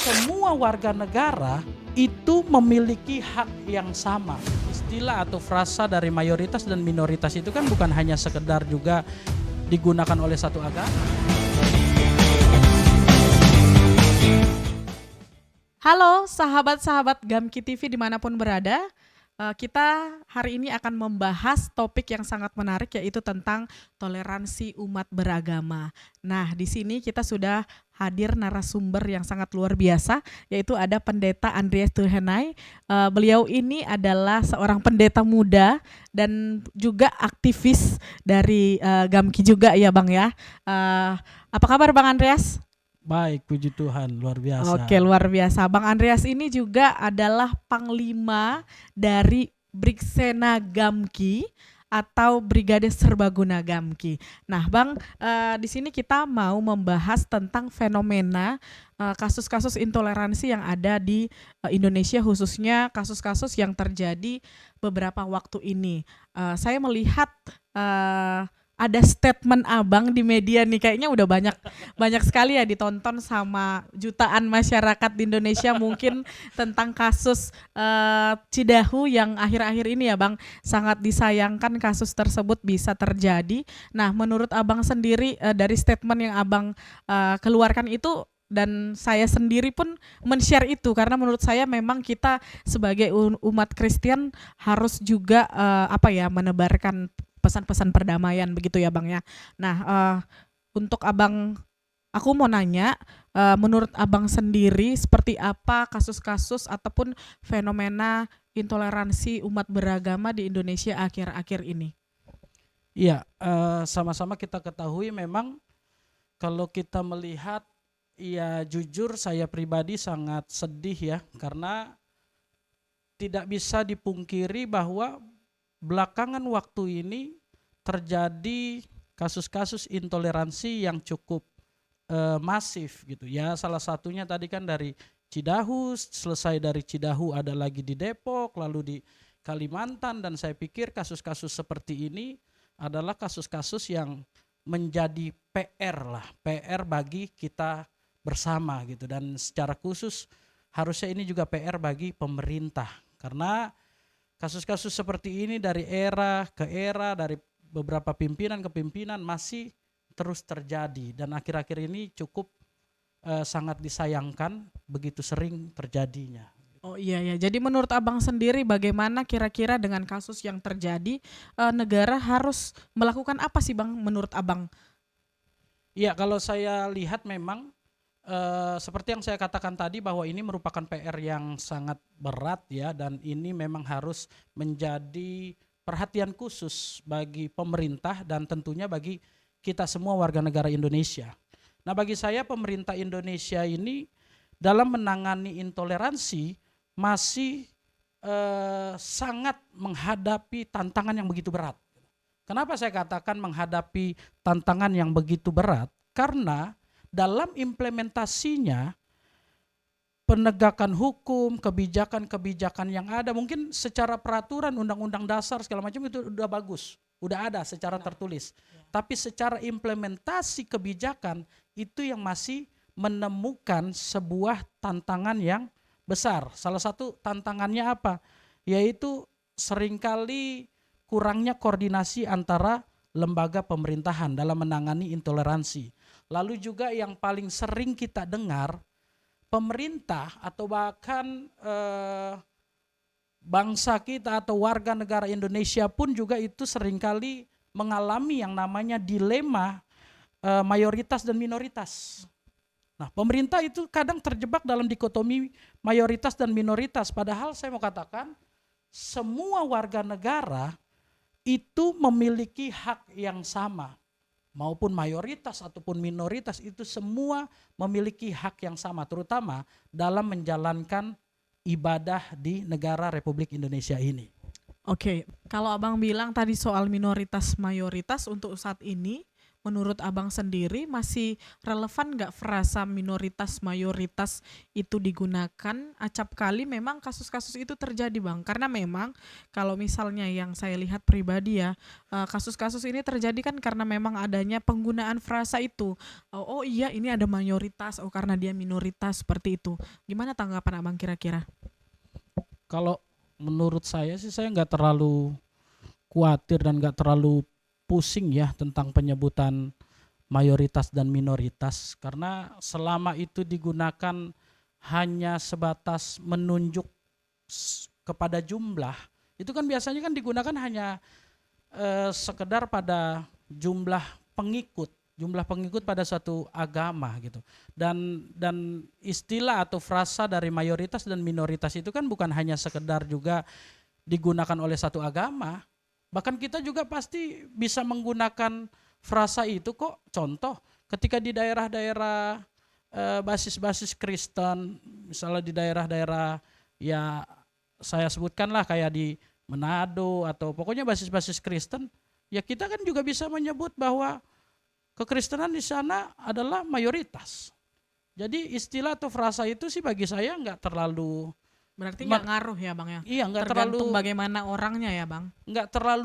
semua warga negara itu memiliki hak yang sama. Istilah atau frasa dari mayoritas dan minoritas itu kan bukan hanya sekedar juga digunakan oleh satu agama. Halo sahabat-sahabat Gamki TV dimanapun berada, kita hari ini akan membahas topik yang sangat menarik yaitu tentang toleransi umat beragama. Nah, di sini kita sudah hadir narasumber yang sangat luar biasa yaitu ada Pendeta Andreas Tuhenay. Beliau ini adalah seorang pendeta muda dan juga aktivis dari Gamki juga ya Bang ya. Apa kabar Bang Andreas? Baik, puji Tuhan, luar Oke, biasa. luar biasa. Bang Andreas ini juga adalah panglima dari Brigzena Gamki atau Brigade Serbaguna Gamki. Nah, Bang, di sini kita mau membahas tentang fenomena kasus-kasus intoleransi yang ada di Indonesia, khususnya kasus-kasus yang terjadi beberapa waktu ini. Saya melihat ada statement Abang di media nih, kayaknya udah banyak sekali ya ditonton sama jutaan masyarakat di Indonesia mungkin tentang kasus Cidahu yang akhir-akhir ini ya Bang, sangat disayangkan kasus tersebut bisa terjadi. Nah, menurut Abang sendiri dari statement yang Abang keluarkan itu, dan saya sendiri pun men-share itu karena menurut saya memang kita sebagai umat Kristen harus juga menebarkan pesan-pesan perdamaian begitu ya Bang ya. Nah, untuk Abang, aku mau nanya, menurut Abang sendiri seperti apa kasus-kasus ataupun fenomena intoleransi umat beragama di Indonesia akhir-akhir ini? Iya, sama-sama kita ketahui memang kalau kita melihat, ya jujur saya pribadi sangat sedih ya, karena tidak bisa dipungkiri bahwa belakangan waktu ini terjadi kasus-kasus intoleransi yang cukup masif gitu ya. Salah satunya tadi kan dari Cidahu, selesai dari Cidahu ada lagi di Depok, lalu di Kalimantan, dan saya pikir kasus-kasus seperti ini adalah kasus-kasus yang menjadi PR lah, PR bagi kita bersama gitu, dan secara khusus harusnya ini juga PR bagi pemerintah, karena kasus-kasus seperti ini dari era ke era, dari beberapa pimpinan ke pimpinan masih terus terjadi, dan akhir-akhir ini cukup sangat disayangkan begitu sering terjadinya. Oh iya ya, jadi menurut Abang sendiri bagaimana kira-kira dengan kasus yang terjadi, negara harus melakukan apa sih Bang menurut Abang? Iya, kalau saya lihat memang seperti yang saya katakan tadi bahwa ini merupakan PR yang sangat berat ya, dan ini memang harus menjadi perhatian khusus bagi pemerintah dan tentunya bagi kita semua warga negara Indonesia. Nah, bagi saya pemerintah Indonesia ini dalam menangani intoleransi masih sangat menghadapi tantangan yang begitu berat. Kenapa saya katakan menghadapi tantangan yang begitu berat? Karena dalam implementasinya penegakan hukum, kebijakan-kebijakan yang ada, mungkin secara peraturan undang-undang dasar segala macam itu udah bagus, udah ada secara tertulis. Tapi secara implementasi kebijakan itu yang masih menemukan sebuah tantangan yang besar. Salah satu tantangannya apa? Yaitu seringkali kurangnya koordinasi antara lembaga pemerintahan dalam menangani intoleransi. Lalu juga yang paling sering kita dengar, pemerintah atau bahkan bangsa kita atau warga negara Indonesia pun juga itu seringkali mengalami yang namanya dilema mayoritas dan minoritas. Nah, pemerintah itu kadang terjebak dalam dikotomi mayoritas dan minoritas, padahal saya mau katakan semua warga negara itu memiliki hak yang sama, maupun mayoritas ataupun minoritas itu semua memiliki hak yang sama, terutama dalam menjalankan ibadah di negara Republik Indonesia ini. Oke, kalau Abang bilang tadi soal minoritas mayoritas untuk saat ini menurut Abang sendiri masih relevan nggak frasa minoritas mayoritas itu digunakan? Acap kali memang kasus-kasus itu terjadi Bang, karena memang kalau misalnya yang saya lihat pribadi ya, kasus-kasus ini terjadi kan karena memang adanya penggunaan frasa itu. Oh, oh iya ini ada mayoritas, oh karena dia minoritas seperti itu. Gimana tanggapan Abang kira-kira? Kalau menurut saya sih saya nggak terlalu khawatir dan nggak terlalu pusing ya tentang penyebutan mayoritas dan minoritas, karena selama itu digunakan hanya sebatas menunjuk kepada jumlah, itu kan biasanya kan digunakan hanya sekedar pada jumlah pengikut pada suatu agama gitu. Dan istilah atau frasa dari mayoritas dan minoritas itu kan bukan hanya sekedar juga digunakan oleh satu agama. Bahkan kita juga pasti bisa menggunakan frasa itu kok. Contoh, ketika di daerah-daerah basis-basis Kristen, misalnya di daerah-daerah ya saya sebutkanlah kayak di Manado atau pokoknya basis-basis Kristen, ya kita kan juga bisa menyebut bahwa kekristenan di sana adalah mayoritas. Jadi istilah atau frasa itu sih bagi saya nggak terlalu Berarti nggak ngaruh ya Bang ya? iya nggak Tergantung terlalu bagaimana orangnya ya Bang?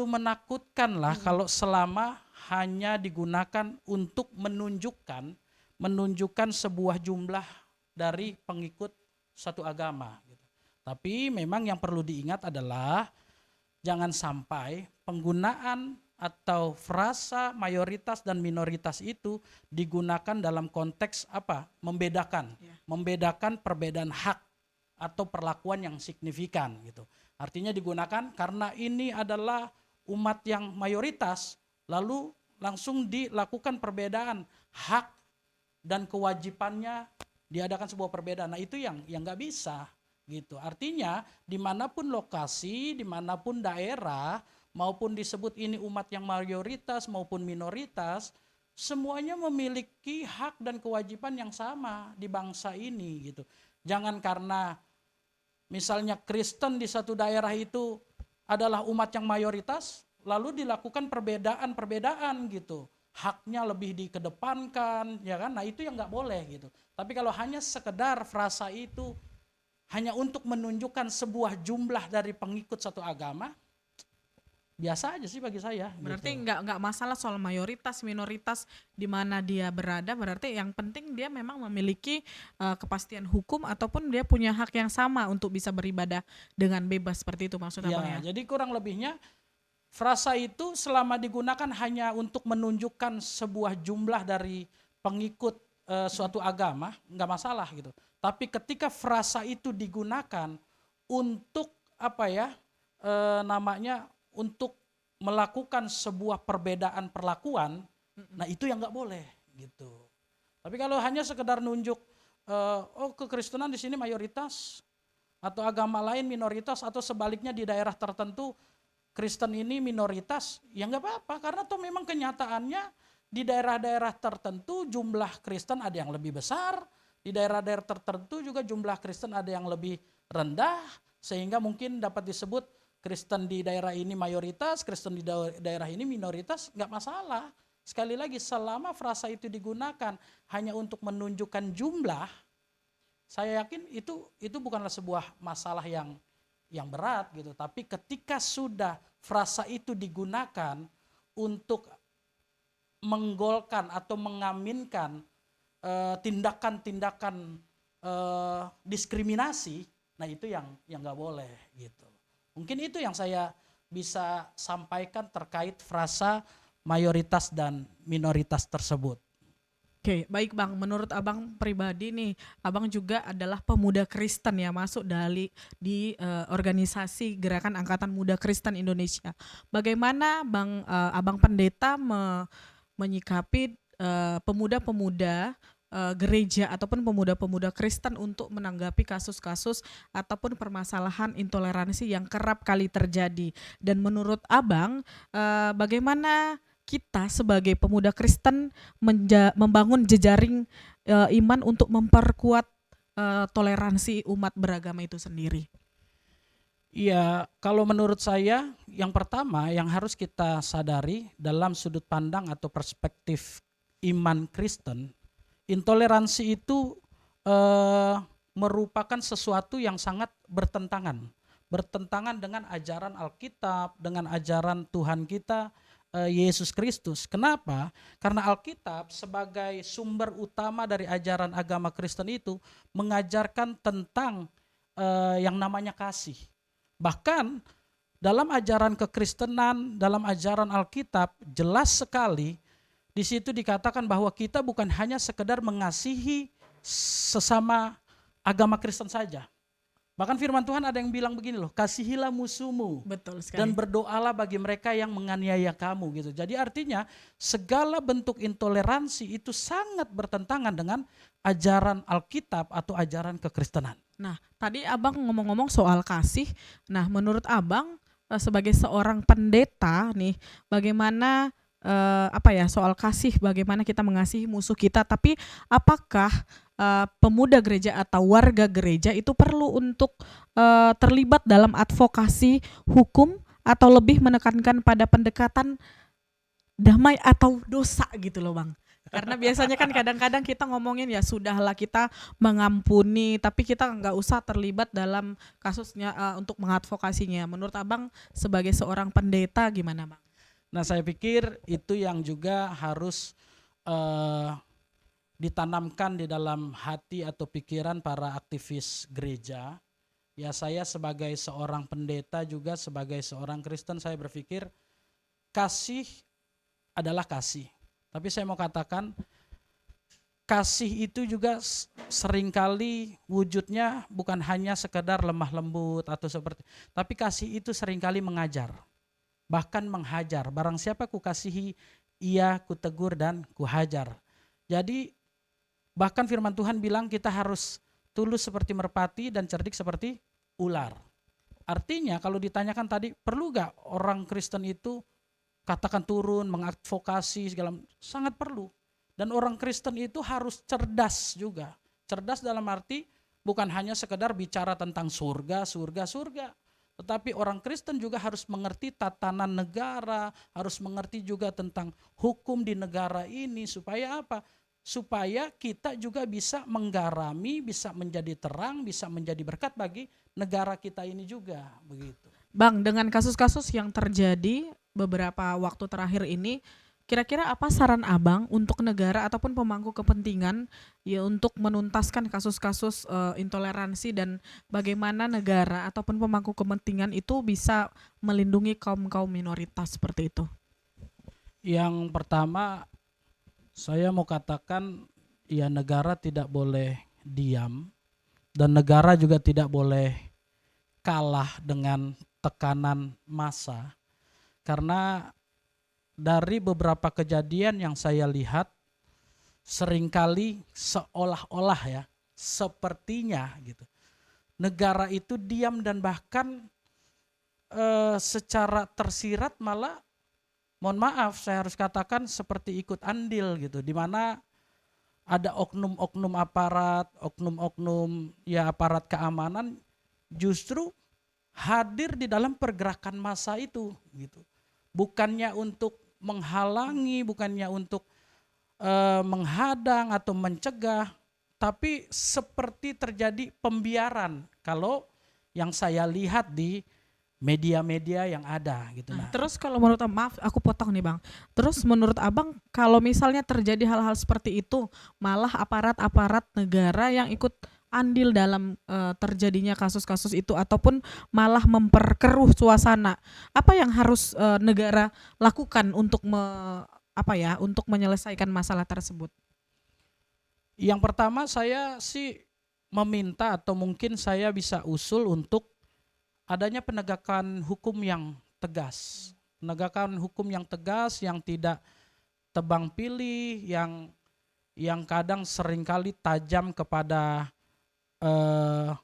menakutkan lah kalau selama hanya digunakan untuk menunjukkan sebuah jumlah dari pengikut satu agama gitu. Tapi memang yang perlu diingat adalah jangan sampai penggunaan atau frasa mayoritas dan minoritas itu digunakan dalam konteks apa? Membedakan perbedaan hak atau perlakuan yang signifikan gitu. Artinya digunakan karena ini adalah umat yang mayoritas, lalu langsung dilakukan perbedaan hak dan kewajibannya, diadakan sebuah perbedaan. Nah itu yang nggak bisa gitu. Artinya dimanapun lokasi, dimanapun daerah, maupun disebut ini umat yang mayoritas maupun minoritas, semuanya memiliki hak dan kewajiban yang sama di bangsa ini gitu. Jangan karena misalnya Kristen di satu daerah itu adalah umat yang mayoritas, lalu dilakukan perbedaan-perbedaan gitu. Haknya lebih dikedepankan, ya kan? Nah itu yang nggak boleh gitu. Tapi kalau hanya sekedar frasa itu hanya untuk menunjukkan sebuah jumlah dari pengikut satu agama, biasa aja sih bagi saya. Berarti Gitu. nggak masalah soal mayoritas minoritas di mana dia berada. Berarti yang penting dia memang memiliki kepastian hukum ataupun dia punya hak yang sama untuk bisa beribadah dengan bebas seperti itu maksud Abang ya. Ya, jadi kurang lebihnya frasa itu selama digunakan hanya untuk menunjukkan sebuah jumlah dari pengikut suatu agama, nggak masalah gitu. Tapi ketika frasa itu digunakan untuk apa ya namanya untuk melakukan sebuah perbedaan perlakuan, nah itu yang nggak boleh gitu. Tapi kalau hanya sekedar nunjuk oh kekristenan di sini mayoritas atau agama lain minoritas atau sebaliknya di daerah tertentu Kristen ini minoritas, ya nggak apa-apa karena toh memang kenyataannya di daerah-daerah tertentu jumlah Kristen ada yang lebih besar, di daerah-daerah tertentu juga jumlah Kristen ada yang lebih rendah, sehingga mungkin dapat disebut Kristen di daerah ini mayoritas, Kristen di daerah ini minoritas, nggak masalah. Sekali lagi selama frasa itu digunakan hanya untuk menunjukkan jumlah, saya yakin itu bukanlah sebuah masalah yang berat gitu. Tapi ketika sudah frasa itu digunakan untuk menggolkan atau mengaminkan tindakan-tindakan diskriminasi, nah itu yang nggak boleh gitu. Mungkin itu yang saya bisa sampaikan terkait frasa mayoritas dan minoritas tersebut. Oke, baik Bang. Menurut Abang pribadi nih, Abang juga adalah pemuda Kristen ya, masuk di organisasi Gerakan Angkatan Muda Kristen Indonesia. Bagaimana Abang Pendeta menyikapi pemuda-pemuda gereja ataupun pemuda-pemuda Kristen untuk menanggapi kasus-kasus ataupun permasalahan intoleransi yang kerap kali terjadi. Dan menurut Abang, bagaimana kita sebagai pemuda Kristen membangun jejaring iman untuk memperkuat toleransi umat beragama itu sendiri? Iya, kalau menurut saya yang pertama yang harus kita sadari dalam sudut pandang atau perspektif iman Kristen, intoleransi itu eh, merupakan sesuatu yang sangat bertentangan. Bertentangan dengan ajaran Alkitab, dengan ajaran Tuhan kita Yesus Kristus. Kenapa? Karena Alkitab sebagai sumber utama dari ajaran agama Kristen itu mengajarkan tentang yang namanya kasih. Bahkan dalam ajaran kekristenan, dalam ajaran Alkitab jelas sekali di situ dikatakan bahwa kita bukan hanya sekedar mengasihi sesama agama Kristen saja. Bahkan firman Tuhan ada yang bilang begini loh, kasihilah musuhmu Betul dan sekali. berdoalah bagi mereka yang menganiaya kamu gitu. Jadi artinya segala bentuk intoleransi itu sangat bertentangan dengan ajaran Alkitab atau ajaran kekristenan. Nah, tadi Abang ngomong-ngomong soal kasih. Nah, menurut Abang sebagai seorang pendeta nih, bagaimana apa ya soal kasih, bagaimana kita mengasihi musuh kita, tapi apakah pemuda gereja atau warga gereja itu perlu untuk terlibat dalam advokasi hukum atau lebih menekankan pada pendekatan damai atau dosa gitu loh Bang. Karena biasanya kan kadang-kadang kita ngomongin ya sudahlah kita mengampuni, tapi kita nggak usah terlibat dalam kasusnya untuk mengadvokasinya. Menurut Abang sebagai seorang pendeta gimana Bang? Nah, saya pikir itu yang juga harus eh, ditanamkan di dalam hati atau pikiran para aktivis gereja. Ya, saya sebagai seorang pendeta juga sebagai seorang Kristen saya berpikir kasih adalah kasih. Tapi saya mau katakan kasih itu juga seringkali wujudnya bukan hanya sekedar lemah lembut atau seperti, tapi kasih itu seringkali mengajar, bahkan menghajar. Barang siapa ku kasihi, ia ku tegur dan ku hajar. Jadi bahkan firman Tuhan bilang kita harus tulus seperti merpati dan cerdik seperti ular. Artinya kalau ditanyakan tadi, perlu gak orang Kristen itu katakan turun, mengadvokasi segala, sangat perlu. Dan orang Kristen itu harus cerdas juga. Cerdas dalam arti bukan hanya sekedar bicara tentang surga, surga, surga. Tetapi orang Kristen juga harus mengerti tatanan negara, harus mengerti juga tentang hukum di negara ini. Supaya apa? Supaya kita juga bisa menggarami, bisa menjadi terang, bisa menjadi berkat bagi negara kita ini juga. Begitu. Bang, dengan kasus-kasus yang terjadi beberapa waktu terakhir ini, kira-kira apa saran Abang untuk negara ataupun pemangku kepentingan ya untuk menuntaskan kasus-kasus intoleransi dan bagaimana negara ataupun pemangku kepentingan itu bisa melindungi kaum-kaum minoritas seperti itu? Yang pertama saya mau katakan ya negara tidak boleh diam dan negara juga tidak boleh kalah dengan tekanan massa karena dari beberapa kejadian yang saya lihat seringkali seolah-olah ya sepertinya gitu negara itu diam dan bahkan secara tersirat malah mohon maaf saya harus katakan seperti ikut andil gitu di mana ada oknum-oknum aparat, oknum-oknum ya aparat keamanan justru hadir di dalam pergerakan massa itu gitu. Bukannya untuk menghalangi, bukannya untuk menghadang atau mencegah, tapi seperti terjadi pembiaran kalau yang saya lihat di media-media yang ada gitu. Nah, Nah, terus kalau menurut maaf aku potong nih Bang. Terus menurut Abang kalau misalnya terjadi hal-hal seperti itu, malah aparat-aparat negara yang ikut andil dalam terjadinya kasus-kasus itu ataupun malah memperkeruh suasana. Apa yang harus negara lakukan untuk apa ya, untuk menyelesaikan masalah tersebut? yang pertama saya sih meminta atau mungkin saya bisa usul untuk adanya penegakan hukum yang tegas. Penegakan hukum yang tegas yang tidak tebang pilih, yang kadang seringkali tajam kepada eh,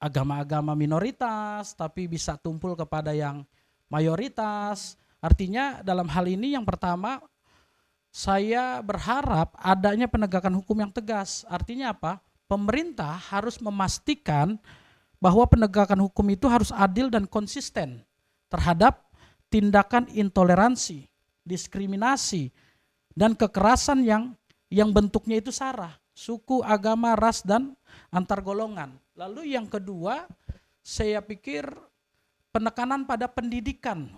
agama-agama minoritas, tapi bisa tumpul kepada yang mayoritas. Artinya dalam hal ini yang pertama saya berharap adanya penegakan hukum yang tegas. Artinya apa? Pemerintah harus memastikan bahwa penegakan hukum itu harus adil dan konsisten terhadap tindakan intoleransi, diskriminasi, dan kekerasan yang bentuknya itu sara, suku, agama, ras, dan antar golongan. Lalu yang kedua, saya pikir penekanan pada pendidikan.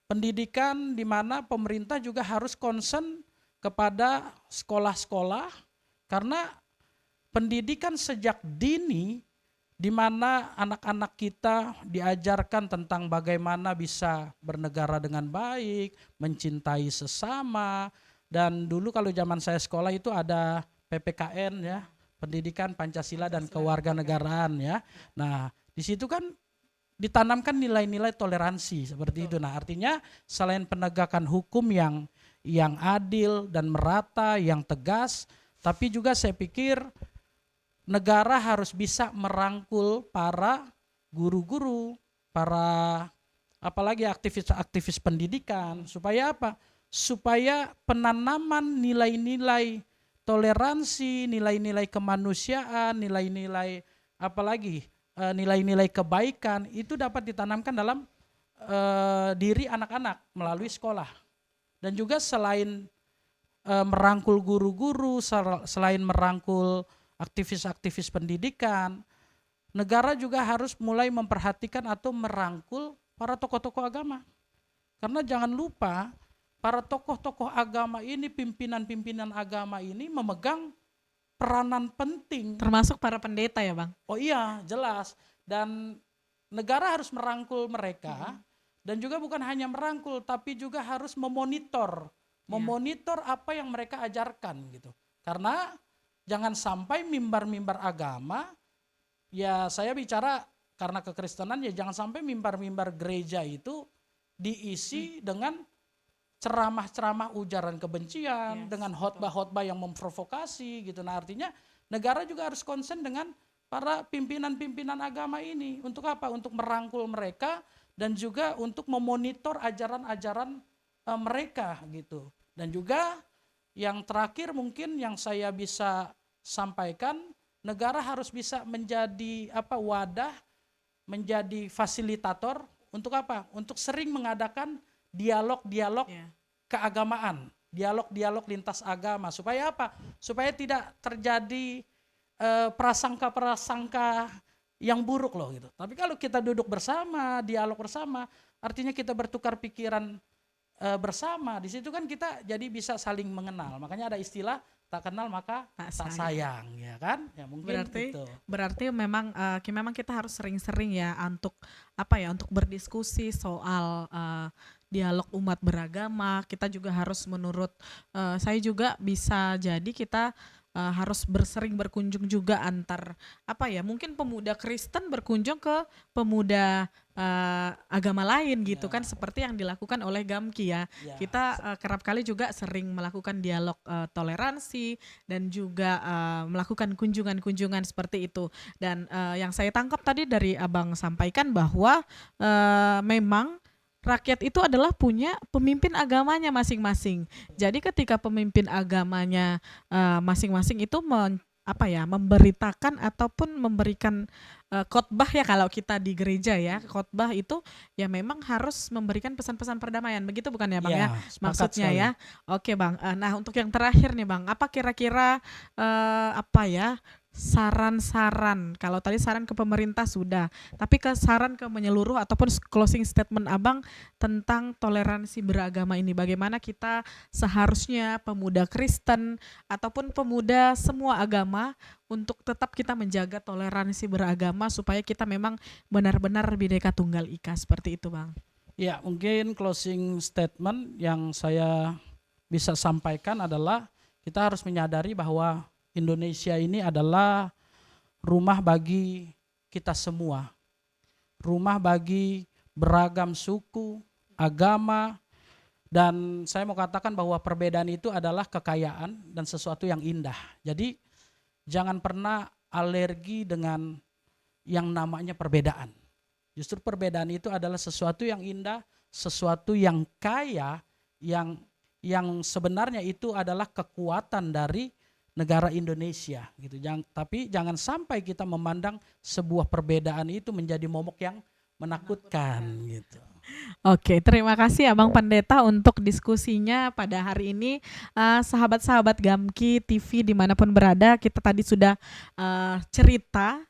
Pendidikan di mana pemerintah juga harus concern kepada sekolah-sekolah, karena pendidikan sejak dini di mana anak-anak kita diajarkan tentang bagaimana bisa bernegara dengan baik, mencintai sesama, dan dulu kalau zaman saya sekolah itu ada PPKN ya, Pendidikan Pancasila dan Kewarganegaraan ya. Nah, di situ kan ditanamkan nilai-nilai toleransi seperti itu. Nah, artinya selain penegakan hukum yang adil dan merata, yang tegas, tapi juga saya pikir negara harus bisa merangkul para guru-guru, para apalagi aktivis-aktivis pendidikan, supaya apa? Supaya penanaman nilai-nilai toleransi, nilai-nilai kemanusiaan, nilai-nilai apalagi nilai-nilai kebaikan itu dapat ditanamkan dalam diri anak-anak melalui sekolah. Dan juga selain merangkul guru-guru, selain merangkul aktivis-aktivis pendidikan, negara juga harus mulai memperhatikan atau merangkul para tokoh-tokoh agama. Karena jangan lupa, para tokoh-tokoh agama ini, pimpinan-pimpinan agama ini memegang peranan penting. Termasuk para pendeta ya Bang? Oh iya, jelas. Dan negara harus merangkul mereka, dan juga bukan hanya merangkul, tapi juga harus memonitor apa yang mereka ajarkan gitu. Karena jangan sampai mimbar-mimbar agama, ya saya bicara karena kekristenan, ya jangan sampai mimbar-mimbar gereja itu diisi dengan ceramah-ceramah ujaran kebencian, dengan khotbah-khotbah yang memprovokasi gitu. Nah, artinya negara juga harus konsen dengan para pimpinan-pimpinan agama ini. Untuk apa? Untuk merangkul mereka dan juga untuk memonitor ajaran-ajaran mereka gitu. Dan juga yang terakhir mungkin yang saya bisa sampaikan, negara harus bisa menjadi wadah, menjadi fasilitator untuk apa? Untuk sering mengadakan dialog-dialog keagamaan, dialog-dialog lintas agama, supaya apa? Supaya tidak terjadi prasangka-prasangka yang buruk loh gitu. Tapi kalau kita duduk bersama, dialog bersama, artinya kita bertukar pikiran bersama. Di situ kan kita jadi bisa saling mengenal. Makanya ada istilah tak kenal maka tak sayang, ya kan? Ya mungkin berarti memang kita harus sering-sering ya untuk untuk berdiskusi soal dialog umat beragama. Kita juga harus menurut saya juga bisa jadi kita harus bersering berkunjung juga antar mungkin pemuda Kristen berkunjung ke pemuda agama lain gitu kan, seperti yang dilakukan oleh Gamki ya. Kita kerap kali juga sering melakukan dialog toleransi dan juga melakukan kunjungan-kunjungan seperti itu. Dan yang saya tangkap tadi dari Abang sampaikan bahwa memang rakyat itu adalah punya pemimpin agamanya masing-masing. Jadi ketika pemimpin agamanya masing-masing itu memberitakan ataupun memberikan khotbah ya, kalau kita di gereja ya, khotbah itu ya memang harus memberikan pesan-pesan perdamaian. Begitu bukan ya Bang ya? Maksudnya sekali. Ya. Oke Bang. Nah, untuk yang terakhir nih Bang, apa kira-kira saran-saran, kalau tadi saran ke pemerintah sudah, tapi saran ke menyeluruh ataupun closing statement Abang tentang toleransi beragama ini, bagaimana kita seharusnya pemuda Kristen ataupun pemuda semua agama untuk tetap kita menjaga toleransi beragama supaya kita memang benar-benar Bhinneka Tunggal Ika, seperti itu Bang. Ya, mungkin closing statement yang saya bisa sampaikan adalah kita harus menyadari bahwa Indonesia ini adalah rumah bagi kita semua. Rumah bagi beragam suku, agama, dan saya mau katakan bahwa perbedaan itu adalah kekayaan dan sesuatu yang indah. Jadi jangan pernah alergi dengan yang namanya perbedaan. Justru perbedaan itu adalah sesuatu yang indah, sesuatu yang kaya, yang sebenarnya itu adalah kekuatan dari negara Indonesia gitu. Tapi jangan sampai kita memandang sebuah perbedaan itu menjadi momok yang menakutkan gitu. Oke, terima kasih Abang Pendeta untuk diskusinya pada hari ini. Sahabat-sahabat Gamki TV dimanapun berada, kita tadi sudah cerita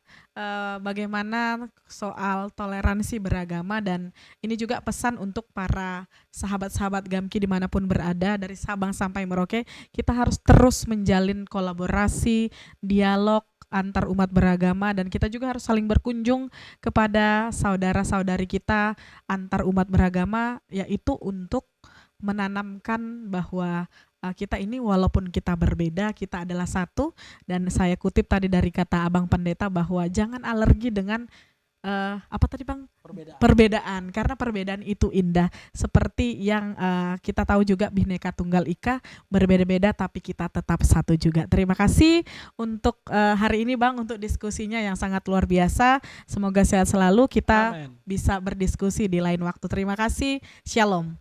bagaimana soal toleransi beragama, dan ini juga pesan untuk para sahabat-sahabat Gamki dimanapun berada, dari Sabang sampai Merauke, kita harus terus menjalin kolaborasi, dialog antar umat beragama, dan kita juga harus saling berkunjung kepada saudara-saudari kita antar umat beragama, yaitu untuk menanamkan bahwa kita ini walaupun kita berbeda, kita adalah satu. Dan saya kutip tadi dari kata Abang Pendeta bahwa jangan alergi dengan apa tadi Bang? Perbedaan, karena perbedaan itu indah. Seperti yang kita tahu juga Bhinneka Tunggal Ika, berbeda-beda tapi kita tetap satu juga. Terima kasih untuk hari ini Bang, untuk diskusinya yang sangat luar biasa. Semoga sehat selalu, kita Amen. bisa berdiskusi di lain waktu. Terima kasih, Shalom.